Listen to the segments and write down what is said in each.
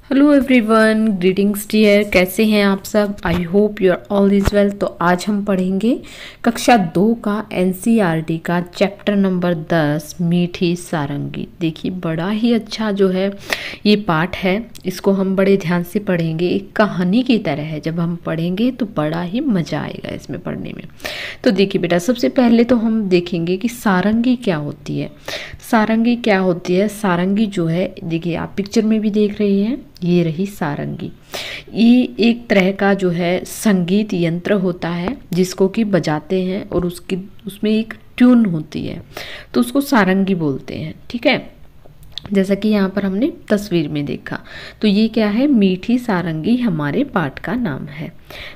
Hello everyone, greetings dear. कैसे हैं आप सब? I hope you are all is well. तो आज हम पढ़ेंगे कक्षा 2 का एनसीईआरटी का चैप्टर नंबर 10 मीठी सारंगी। देखिए, बड़ा ही अच्छा जो है ये पाठ है, इसको हम बड़े ध्यान से पढ़ेंगे। एक कहानी की तरह है, जब हम पढ़ेंगे तो बड़ा ही मज़ा आएगा इसमें पढ़ने में। तो देखिए बेटा, सबसे पहले तो हम देखेंगे कि सारंगी क्या होती है। सारंगी क्या होती है? सारंगी जो है, देखिए आप पिक्चर में भी देख रही हैं, ये रही सारंगी। ये एक तरह का जो है संगीत यंत्र होता है जिसको कि बजाते हैं और उसमें एक ट्यून होती है, तो उसको सारंगी बोलते हैं। ठीक है, जैसा कि यहाँ पर हमने तस्वीर में देखा। तो ये क्या है? मीठी सारंगी हमारे पाठ का नाम है।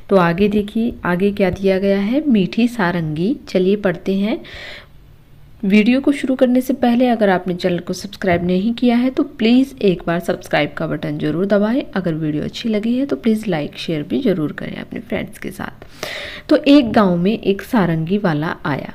तो आगे देखिए, आगे क्या दिया गया है? मीठी सारंगी। चलिए पढ़ते हैं। वीडियो को शुरू करने से पहले अगर आपने चैनल को सब्सक्राइब नहीं किया है तो प्लीज़ एक बार सब्सक्राइब का बटन जरूर दबाएं। अगर वीडियो अच्छी लगी है तो प्लीज़ लाइक शेयर भी जरूर करें अपने फ्रेंड्स के साथ। तो एक गांव में एक सारंगी वाला आया।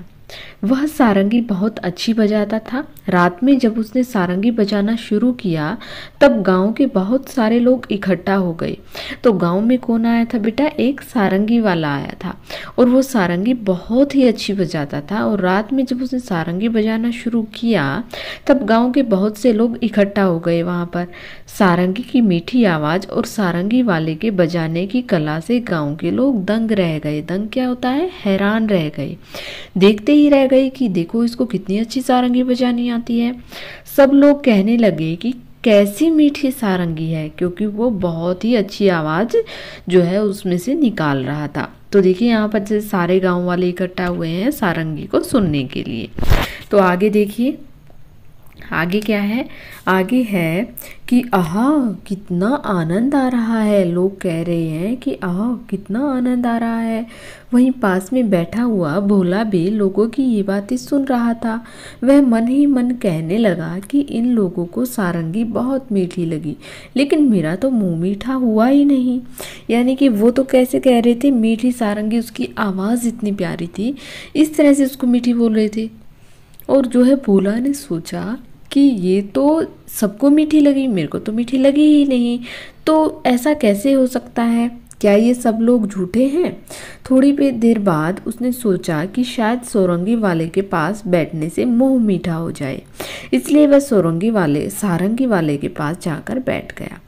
वह सारंगी बहुत अच्छी बजाता था। रात में जब उसने सारंगी बजाना शुरू किया तब गांव के बहुत सारे लोग इकट्ठा हो गए। तो गांव में कौन आया था बेटा? एक सारंगी वाला आया था और वो सारंगी बहुत ही अच्छी बजाता था। और रात में जब उसने सारंगी बजाना शुरू किया तब गांव के बहुत से लोग इकट्ठा हो गए वहां पर। सारंगी की मीठी आवाज़ और सारंगी वाले के बजाने की कला से गांव के लोग दंग रह गए। दंग क्या होता है? हैरान रह गए, देखते ही रह गए कि देखो इसको कितनी अच्छी सारंगी बजानी आती है। सब लोग कहने लगे कि कैसी मीठी सारंगी है, क्योंकि वो बहुत ही अच्छी आवाज़ जो है उसमें से निकाल रहा था। तो देखिए यहाँ पर जैसे सारे गांव वाले इकट्ठा हुए हैं सारंगी को सुनने के लिए। तो आगे देखिए, आगे क्या है? आगे है कि आहा कितना आनंद आ रहा है। लोग कह रहे हैं कि आहा कितना आनंद आ रहा है। वहीं पास में बैठा हुआ भोला भी लोगों की ये बातें सुन रहा था। वह मन ही मन कहने लगा कि इन लोगों को सारंगी बहुत मीठी लगी, लेकिन मेरा तो मुंह मीठा हुआ ही नहीं। यानी कि वो तो कैसे कह रहे थे मीठी सारंगी, उसकी आवाज़ इतनी प्यारी थी, इस तरह से उसको मीठी बोल रहे थे। और जो है भोला ने सोचा कि ये तो सबको मीठी लगी, मेरे को तो मीठी लगी ही नहीं, तो ऐसा कैसे हो सकता है? क्या ये सब लोग झूठे हैं? थोड़ी देर बाद उसने सोचा कि शायद सारंगी वाले के पास बैठने से मुंह मीठा हो जाए, इसलिए वह सारंगी वाले के पास जाकर बैठ गया।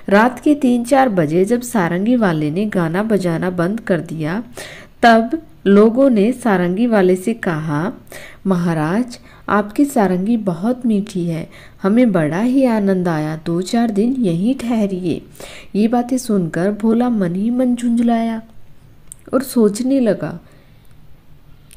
रात के 3-4 बजे जब सारंगी वाले ने गाना बजाना बंद कर दिया तब लोगों ने सारंगी वाले से कहा, महाराज आपकी सारंगी बहुत मीठी है, हमें बड़ा ही आनंद आया, 2-4 दिन यहीं ठहरिए। ये बातें सुनकर भोला मन ही मन झुंझलाया और सोचने लगा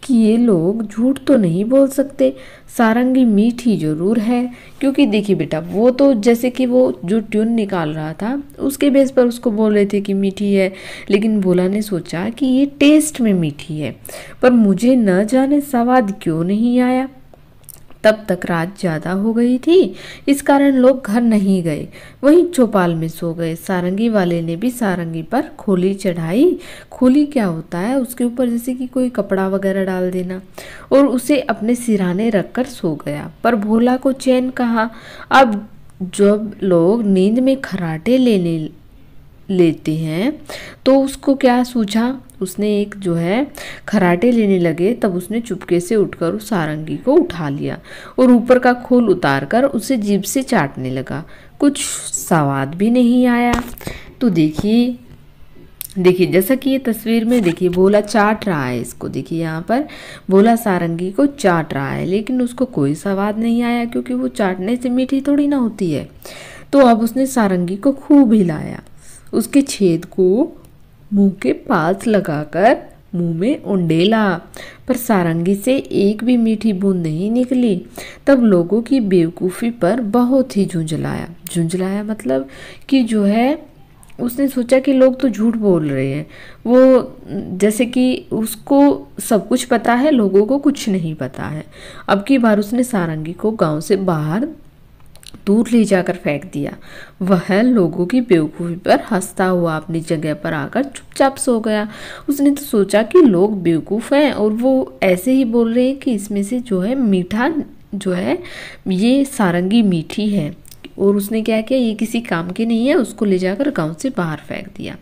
कि ये लोग झूठ तो नहीं बोल सकते, सारंगी मीठी जरूर है। क्योंकि देखिए बेटा, वो तो जैसे कि वो जो ट्यून निकाल रहा था उसके बेस पर उसको बोल रहे थे कि मीठी है, लेकिन भोला ने सोचा कि ये टेस्ट में मीठी है, पर मुझे न जाने स्वाद क्यों नहीं आया। तब तक रात ज्यादा हो गई थी, इस कारण लोग घर नहीं गए, वहीं चौपाल में सो गए। सारंगी वाले ने भी सारंगी पर खोली चढ़ाई। खोली क्या होता है? उसके ऊपर जैसे कि कोई कपड़ा वगैरह डाल देना, और उसे अपने सिरहाने रखकर सो गया। पर भोला को चैन कहाँ। अब जब लोग नींद में खर्राटे लेते हैं तो उसको क्या सूझा, उसने एक जो है खर्राटे लेने लगे, तब उसने चुपके से उठकर उस सारंगी को उठा लिया और ऊपर का खोल उतारकर उसे जीभ से चाटने लगा। कुछ स्वाद भी नहीं आया। तो देखिए जैसा कि ये तस्वीर में देखिए भोला चाट रहा है इसको। देखिए यहाँ पर भोला सारंगी को चाट रहा है, लेकिन उसको कोई स्वाद नहीं आया, क्योंकि वो चाटने से मीठी थोड़ी ना होती है। तो अब उसने सारंगी को खूब हिलाया, उसके छेद को मुंह के पास लगाकर मुंह में उंडेला, पर सारंगी से एक भी मीठी बूंद नहीं निकली। तब लोगों की बेवकूफ़ी पर बहुत ही झुंझलाया मतलब कि जो है उसने सोचा कि लोग तो झूठ बोल रहे हैं। वो जैसे कि उसको सब कुछ पता है, लोगों को कुछ नहीं पता है। अब की बार उसने सारंगी को गांव से बाहर दूर ले जाकर फेंक दिया। वह लोगों की बेवकूफ़ी पर हंसता हुआ अपनी जगह पर आकर चुपचाप सो गया। उसने तो सोचा कि लोग बेवकूफ़ हैं और वो ऐसे ही बोल रहे हैं कि इसमें से जो है मीठा जो है ये सारंगी मीठी है, और उसने क्या किया, ये किसी काम की नहीं है, उसको ले जाकर गांव से बाहर फेंक दिया।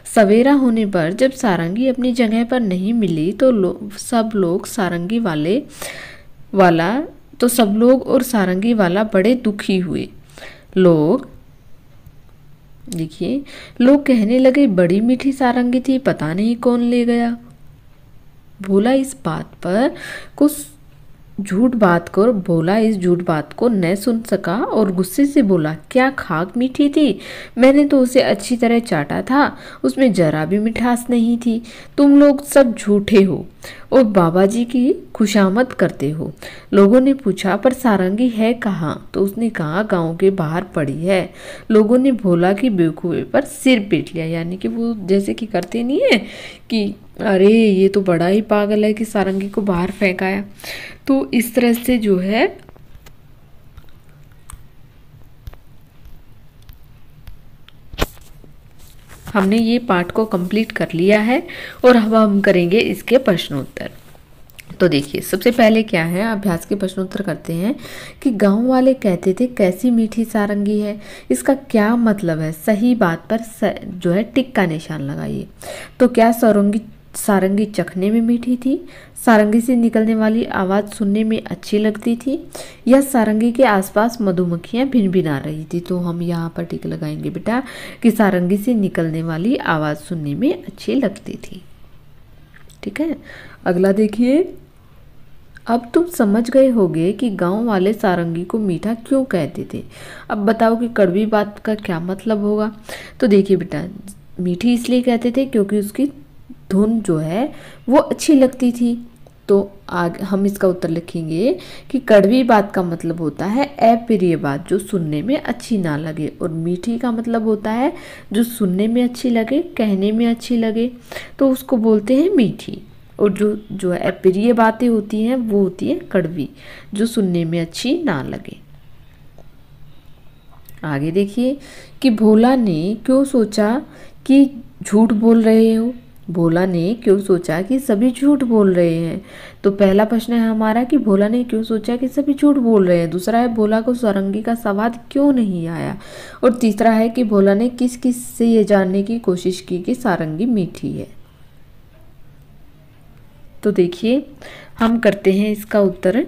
सवेरा होने पर जब सारंगी अपनी जगह पर नहीं मिली तो सब लोग सब लोग और सारंगी वाला बड़े दुखी हुए। देखिए, लोग कहने लगे बड़ी मीठी सारंगी थी, पता नहीं कौन ले गया। भोला इस झूठ बात को न सुन सका और गुस्से से बोला, क्या खाक मीठी थी? मैंने तो उसे अच्छी तरह चाटा था, उसमें जरा भी मिठास नहीं थी। तुम लोग सब झूठे हो और बाबा जी की खुशामद करते हो। लोगों ने पूछा, पर सारंगी है कहाँ? तो उसने कहा, गांव के बाहर पड़ी है। लोगों ने भोला की बेवकूफ़ी पर सिर पीट लिया, यानी कि वो जैसे कि करते नहीं है कि अरे ये तो बड़ा ही पागल है कि सारंगी को बाहर फेंकाया। तो इस तरह से जो है हमने ये पार्ट को कंप्लीट कर लिया है और अब हम करेंगे इसके प्रश्नोत्तर। तो देखिए, सबसे पहले क्या है, अभ्यास के प्रश्नोत्तर करते हैं कि गांव वाले कहते थे कैसी मीठी सारंगी है, इसका क्या मतलब है? सही बात पर जो है टिक का निशान लगाइए। तो क्या सारंगी चखने में मीठी थी, सारंगी से निकलने वाली आवाज़ सुनने में अच्छी लगती थी, या सारंगी के आसपास मधुमक्खियां भिनभिना रही थी? तो हम यहाँ पर टिक लगाएंगे बेटा कि सारंगी से निकलने वाली आवाज़ सुनने में अच्छी लगती थी। ठीक है, अगला देखिए। अब तुम समझ गए होगे कि गांव वाले सारंगी को मीठा क्यों कहते थे। अब बताओ कि कड़वी बात का क्या मतलब होगा। तो देखिए बेटा, मीठी इसलिए कहते थे क्योंकि उसकी धुन जो है वो अच्छी लगती थी। तो आगे हम इसका उत्तर लिखेंगे कि कड़वी बात का मतलब होता है अप्रिय बात जो सुनने में अच्छी ना लगे, और मीठी का मतलब होता है जो सुनने में अच्छी लगे, कहने में अच्छी लगे, तो उसको बोलते हैं मीठी। और जो अप्रिय बातें होती हैं वो होती है कड़वी, जो सुनने में अच्छी ना लगे। आगे देखिए कि भोला ने क्यों सोचा कि झूठ बोल रहे हो। भोला ने क्यों सोचा कि सभी झूठ बोल रहे हैं। तो पहला प्रश्न है हमारा कि भोला ने क्यों सोचा कि सभी झूठ बोल रहे हैं। दूसरा है भोला को सारंगी का स्वाद क्यों नहीं आया। और तीसरा है कि भोला ने किस किस से ये जानने की कोशिश की कि सारंगी मीठी है। तो देखिए, हम करते हैं इसका उत्तर।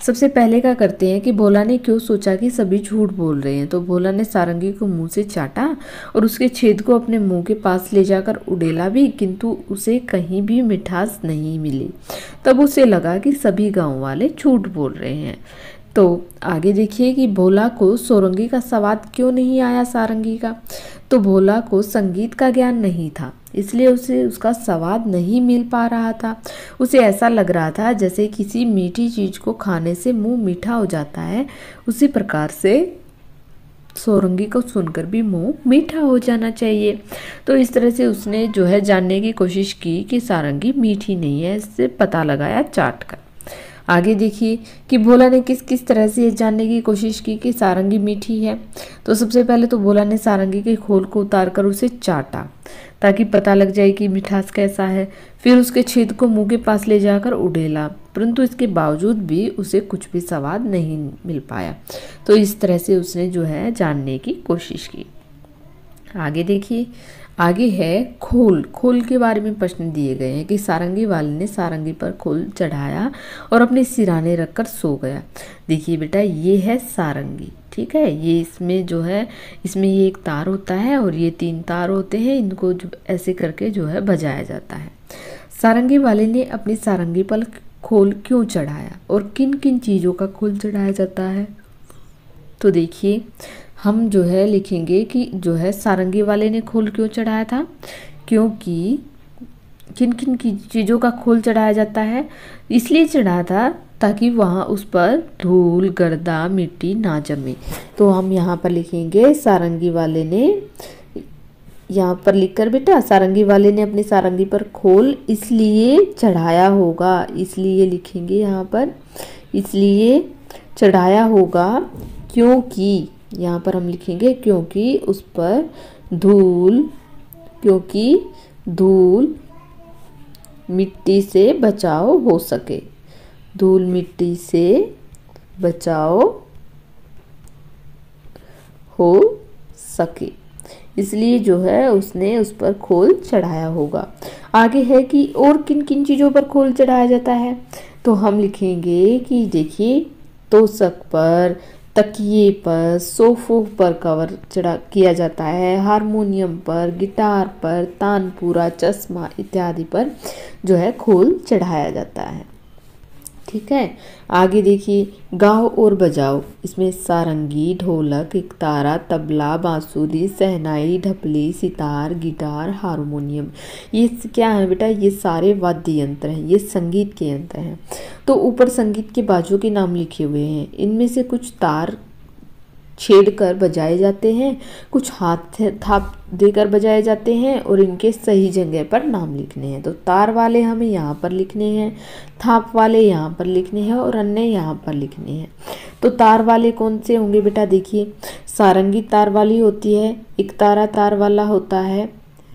सबसे पहले क्या करते हैं कि भोला ने क्यों सोचा कि सभी झूठ बोल रहे हैं। तो भोला ने सारंगी को मुंह से चाटा और उसके छेद को अपने मुंह के पास ले जाकर उड़ेला भी, किंतु उसे कहीं भी मिठास नहीं मिली। तब उसे लगा कि सभी गांव वाले झूठ बोल रहे हैं। तो आगे देखिए कि भोला को सारंगी का स्वाद क्यों नहीं आया सारंगी का। तो भोला को संगीत का ज्ञान नहीं था, इसलिए उसे उसका स्वाद नहीं मिल पा रहा था। उसे ऐसा लग रहा था जैसे किसी मीठी चीज को खाने से मुंह मीठा हो जाता है, उसी प्रकार से सारंगी को सुनकर भी मुंह मीठा हो जाना चाहिए। तो इस तरह से उसने जो है जानने की कोशिश की कि सारंगी मीठी नहीं है, इससे पता लगाया चाट कर। आगे देखिए कि भोला ने किस किस तरह से जानने की कोशिश की कि सारंगी मीठी है। तो सबसे पहले तो भोला ने सारंगी के खोल को उतारकर उसे चाटा ताकि पता लग जाए कि मिठास कैसा है। फिर उसके छेद को मुंह के पास ले जाकर उड़ेला, परंतु इसके बावजूद भी उसे कुछ भी स्वाद नहीं मिल पाया। तो इस तरह से उसने जो है जानने की कोशिश की। आगे देखिए, आगे है खोल। खोल के बारे में प्रश्न दिए गए हैं कि सारंगी वाले ने सारंगी पर खोल चढ़ाया और अपने सिराने रखकर सो गया। देखिए बेटा, ये है सारंगी, ठीक है। ये इसमें जो है, इसमें ये एक तार होता है और ये 3 तार होते हैं, इनको जो ऐसे करके जो है बजाया जाता है। सारंगी वाले ने अपनी सारंगी पर खोल क्यों चढ़ाया और किन किन चीज़ों का खोल चढ़ाया जाता है। तो देखिए, हम जो है लिखेंगे कि जो है सारंगी वाले ने खोल क्यों चढ़ाया था, क्योंकि किन किन की चीज़ों का खोल चढ़ाया जाता है, इसलिए चढ़ाया था ताकि वहाँ उस पर धूल गर्दा मिट्टी ना जमे। तो हम यहाँ पर लिखेंगे सारंगी वाले ने, यहाँ पर लिखकर बेटा सारंगी वाले ने अपनी सारंगी पर खोल इसलिए चढ़ाया होगा, इसलिए लिखेंगे यहाँ पर, इसलिए चढ़ाया होगा क्योंकि, यहाँ पर हम लिखेंगे क्योंकि उस पर धूल मिट्टी से बचाव हो सके, धूल मिट्टी से बचाव हो सके, इसलिए जो है उसने उस पर खोल चढ़ाया होगा। आगे है कि और किन किन चीज़ों पर खोल चढ़ाया जाता है, तो हम लिखेंगे कि देखिए तोशक पर, तकिए पर, सोफों पर कवर चढ़ा किया जाता है, हारमोनियम पर, गिटार पर, तानपूरा, चश्मा इत्यादि पर जो है खोल चढ़ाया जाता है। ठीक है, आगे देखिए गाओ और बजाओ, इसमें सारंगी, ढोलक, एकतारा, तबला, बांसुरी, शहनाई, ढपली, सितार, गिटार, हारमोनियम, ये क्या है बेटा, ये सारे वाद्य यंत्र हैं, ये संगीत के यंत्र हैं। तो ऊपर संगीत के बाजों के नाम लिखे हुए हैं, इनमें से कुछ तार छेड़कर बजाए जाते हैं, कुछ हाथ थाप देकर बजाए जाते हैं और इनके सही जगह पर नाम लिखने हैं। तो तार वाले हमें यहाँ पर लिखने हैं, थाप वाले यहाँ पर लिखने हैं और अन्य यहाँ पर लिखने हैं। तो तार वाले कौन से होंगे बेटा, देखिए सारंगी तार वाली होती है, एकतारा तार वाला होता है,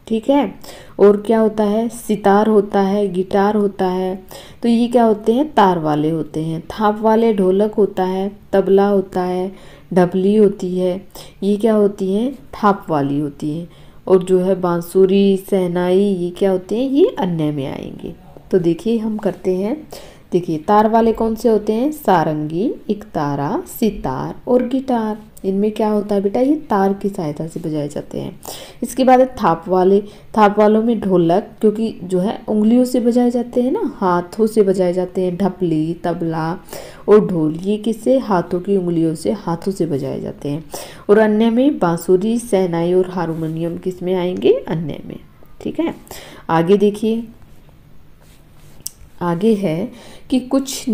ठीक है, और क्या होता है, सितार होता है, गिटार होता है, तो ये क्या होते हैं, तार वाले होते हैं। थाप वाले ढोलक होता है, तबला होता है, ढपली होती है, ये क्या होती हैं, थाप वाली होती हैं। और जो है बांसुरी, शहनाई, ये क्या होते हैं, ये अन्य में आएंगे। तो देखिए हम करते हैं, देखिए तार वाले कौन से होते हैं, सारंगी, एकतारा, सितार और गिटार। इनमें क्या होता है बेटा, ये तार की सहायता से बजाए जाते हैं। इसके बाद है थाप वाले, थाप वालों में ढोलक, क्योंकि जो है उंगलियों से बजाए जाते हैं ना, हाथों से बजाए जाते हैं, ढपली, तबला और ढोल, ये किससे, हाथों की उंगलियों से, हाथों से बजाए जाते हैं। और अन्य में बांसुरी, शहनाई और हारमोनियम किस में आएंगे, अन्य में। ठीक है, आगे देखिए, आगे है कि कुछ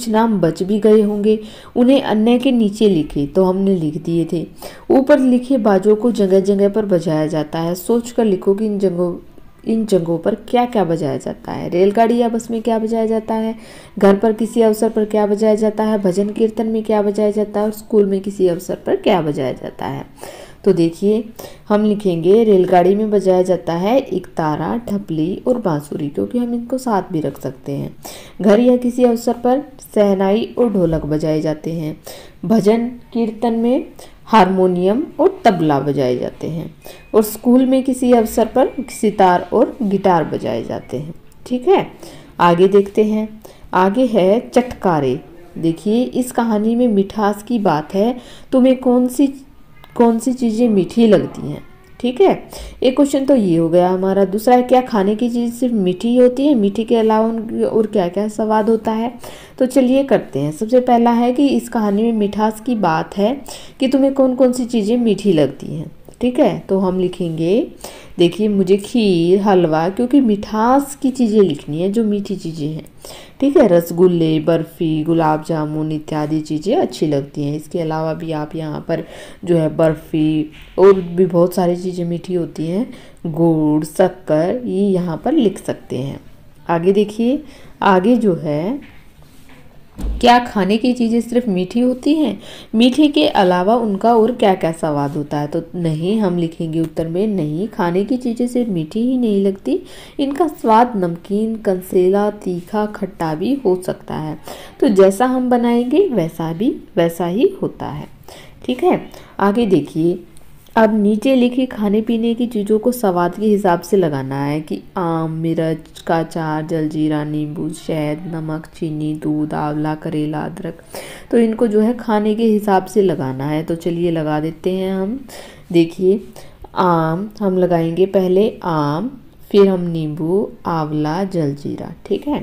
नाम बच भी गए होंगे, उन्हें अन्य के नीचे लिखे, तो हमने लिख दिए थे। ऊपर लिखे बाजों को जगह जगह पर बजाया जाता है, सोच कर लिखो कि इन जगहों पर क्या क्या बजाया जाता है। रेलगाड़ी या बस में क्या बजाया जाता है, घर पर किसी अवसर पर क्या बजाया जाता है, भजन कीर्तन में क्या बजाया जाता है और स्कूल में किसी अवसर पर क्या बजाया जाता है। तो देखिए हम लिखेंगे रेलगाड़ी में बजाया जाता है एकतारा, ढपली और बांसुरी, क्योंकि हम इनको साथ भी रख सकते हैं। घर या किसी अवसर पर शहनाई और ढोलक बजाए जाते हैं। भजन कीर्तन में हारमोनियम और तबला बजाए जाते हैं और स्कूल में किसी अवसर पर सितार और गिटार बजाए जाते हैं। ठीक है, आगे देखते हैं, आगे है चटकारे। देखिए इस कहानी में मिठास की बात है, तुम्हें कौन सी चीज़ें मीठी लगती हैं। ठीक है, एक क्वेश्चन तो ये हो गया हमारा। दूसरा है क्या खाने की चीज़ सिर्फ मीठी होती है, मीठी के अलावा और क्या क्या स्वाद होता है। तो चलिए करते हैं। सबसे पहला है कि इस कहानी में मिठास की बात है कि तुम्हें कौन कौन सी चीज़ें मीठी लगती हैं। ठीक है, तो हम लिखेंगे, देखिए मुझे खीर, हलवा, क्योंकि मिठास की चीज़ें लिखनी है जो मीठी चीज़ें हैं। ठीक है, रसगुल्ले, बर्फ़ी, गुलाब जामुन इत्यादि चीज़ें अच्छी लगती हैं। इसके अलावा भी आप यहाँ पर जो है बर्फ़ी और भी बहुत सारी चीज़ें मीठी होती हैं, गुड़, शक्कर, ये यहाँ पर लिख सकते हैं। आगे देखिए, आगे जो है क्या खाने की चीज़ें सिर्फ मीठी होती हैं, मीठे के अलावा उनका और क्या क्या स्वाद होता है। तो नहीं, हम लिखेंगे उत्तर में नहीं, खाने की चीज़ें सिर्फ मीठी ही नहीं लगती, इनका स्वाद नमकीन, कंसेला, तीखा, खट्टा भी हो सकता है। तो जैसा हम बनाएंगे वैसा ही होता है। ठीक है, आगे देखिए, अब नीचे लिखी खाने पीने की चीज़ों को स्वाद के हिसाब से लगाना है कि आम, मिर्च का अचार, जलजीरा, नींबू, शहद, नमक, चीनी, दूध, आंवला, करेला, अदरक। तो इनको जो है खाने के हिसाब से लगाना है। तो चलिए लगा देते हैं हम। देखिए आम हम लगाएंगे, पहले आम, फिर हम नींबू, आंवला, जलजीरा। ठीक है,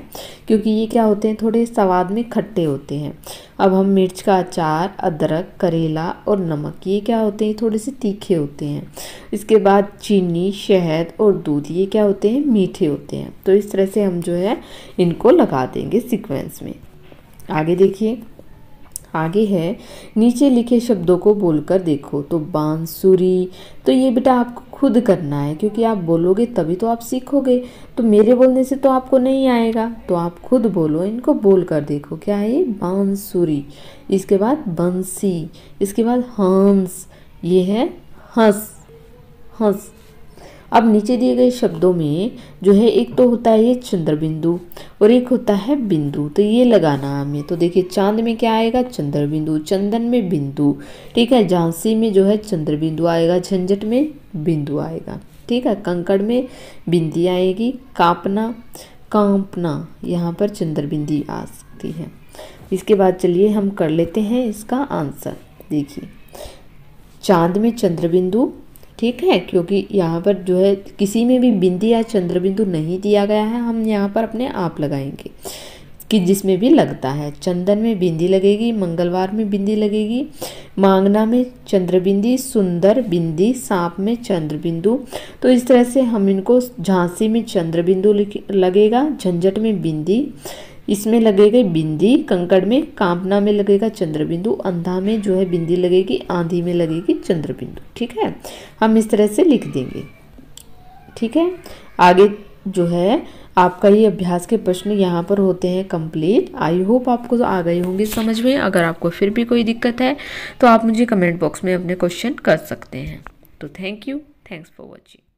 क्योंकि ये क्या होते हैं, थोड़े स्वाद में खट्टे होते हैं। अब हम मिर्च का अचार, अदरक, करेला और नमक, ये क्या होते हैं, थोड़े से तीखे होते हैं। इसके बाद चीनी, शहद और दूध, ये क्या होते हैं, मीठे होते हैं। तो इस तरह से हम जो है इनको लगा देंगे सीक्वेंस में। आगे देखिए, आगे है नीचे लिखे शब्दों को बोलकर देखो। तो बांसुरी, तो ये बेटा आपको खुद करना है, क्योंकि आप बोलोगे तभी तो आप सीखोगे। तो मेरे बोलने से तो आपको नहीं आएगा, तो आप खुद बोलो, इनको बोल कर देखो। क्या है ये, बांसुरी। इसके बाद बंसी, इसके बाद हंस, ये है हंस, हंस। अब नीचे दिए गए शब्दों में जो है एक तो होता है ये चंद्र बिंदु और एक होता है बिंदु, तो ये लगाना हमें। तो देखिए चांद में क्या आएगा, चंद्र बिंदु, चंदन में बिंदु, ठीक है। झांसी में जो है चंद्र बिंदु आएगा, झंझट में बिंदु आएगा, ठीक है। कंकड़ में बिंदी आएगी, कांपना, कांपना, यहाँ पर चंद्र बिंदी आ सकती है। इसके बाद चलिए हम कर लेते हैं इसका आंसर। देखिए चांद में चंद्र बिंदु, ठीक है, क्योंकि यहाँ पर जो है किसी में भी बिंदी या चंद्र बिंदु नहीं दिया गया है, हम यहाँ पर अपने आप लगाएंगे कि जिसमें भी लगता है। चंदन में बिंदी लगेगी, मंगलवार में बिंदी लगेगी, मांगना में चंद्र बिंदी, सुंदर बिंदी, सांप में चंद्र बिंदु। तो इस तरह से हम इनको, झांसी में चंद्र बिंदु लगेगा, झंझट में बिंदी, इसमें लगेगा बिंदी, कंकड़ में, कांपना में लगेगा चंद्र बिंदु, अंधा में जो है बिंदी लगेगी, आंधी में लगेगी चंद्र बिंदु, ठीक है। हम इस तरह से लिख देंगे, ठीक है। आगे जो है आपका ये अभ्यास के प्रश्न यहाँ पर होते हैं कंप्लीट। आई होप आपको तो आ गए होंगे समझ में। अगर आपको फिर भी कोई दिक्कत है तो आप मुझे कमेंट बॉक्स में अपने क्वेश्चन कर सकते हैं। तो thank you, thanks for watching.